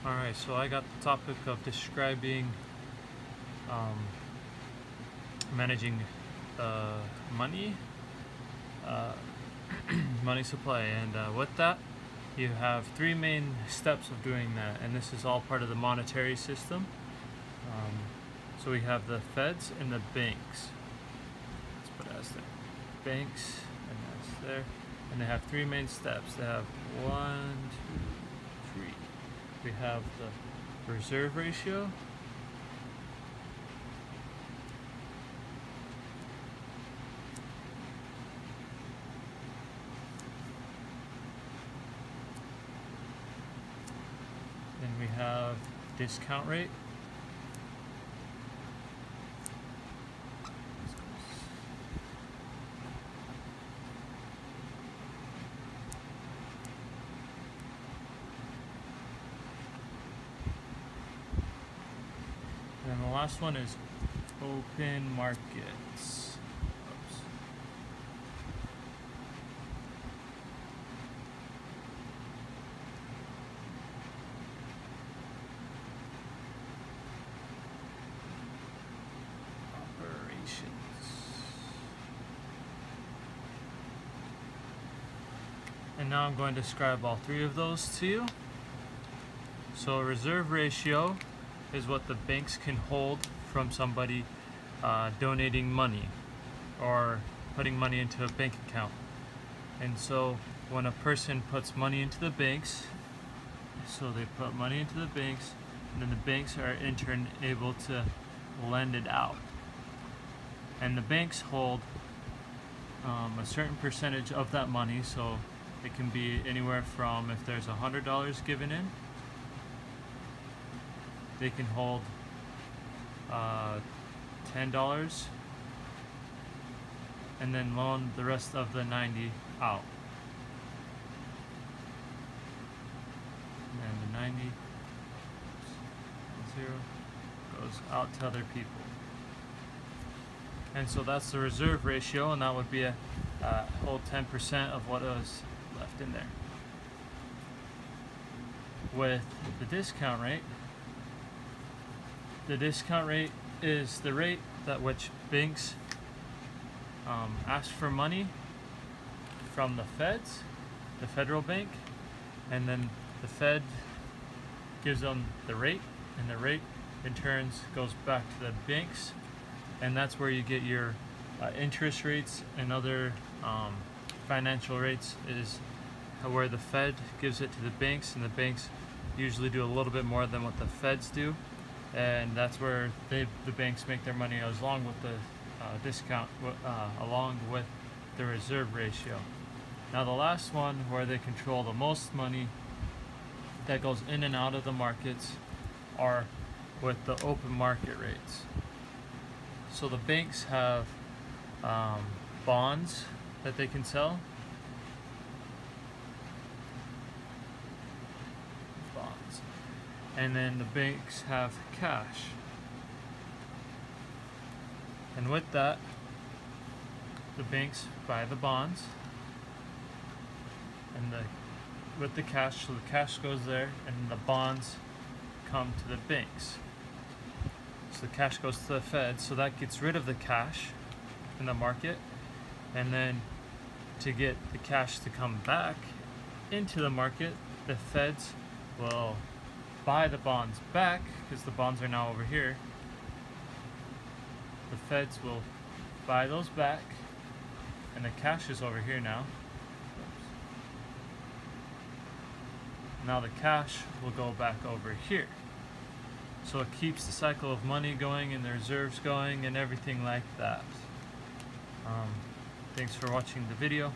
Alright, so I got the topic of describing managing money, money supply, and with that you have three main steps of doing that, and this is all part of the monetary system. So we have the feds and the banks. Let's put it as the banks, and that's there, and they have three main steps. They have 1, 2, 3. We have the reserve ratio, then we have discount rate, and the last one is open markets. Oops. Operations. And now I'm going to describe all three of those to you. So reserve ratio is what the banks can hold from somebody donating money or putting money into a bank account. And so when a person puts money into the banks, so they put money into the banks, and then the banks are in turn able to lend it out. And the banks hold a certain percentage of that money, so it can be anywhere from, if there's $100 given in, they can hold $10 and then loan the rest of the 90 out. And the 90 goes out to other people. And so that's the reserve ratio, and that would be a whole 10% of what was left in there. With the discount rate, the discount rate is the rate at which banks ask for money from the feds, the federal bank, and then the Fed gives them the rate, and the rate in turn goes back to the banks, and that's where you get your interest rates and other financial rates, is where the Fed gives it to the banks, and the banks usually do a little bit more than what the feds do. And that's where the banks make their money, along with the discount, along with the reserve ratio. Now the last one, where they control the most money that goes in and out of the markets, are with the open market rates. So the banks have bonds that they can sell. And then the banks have cash. And with that, the banks buy the bonds, and with the cash, so the cash goes there, and the bonds come to the banks. So the cash goes to the Fed, so that gets rid of the cash in the market, and then to get the cash to come back into the market, the Feds will buy the bonds back, because the bonds are now over here. The feds will buy those back, and the cash is over here now. Now the cash will go back over here. So it keeps the cycle of money going and the reserves going and everything like that. Thanks for watching the video.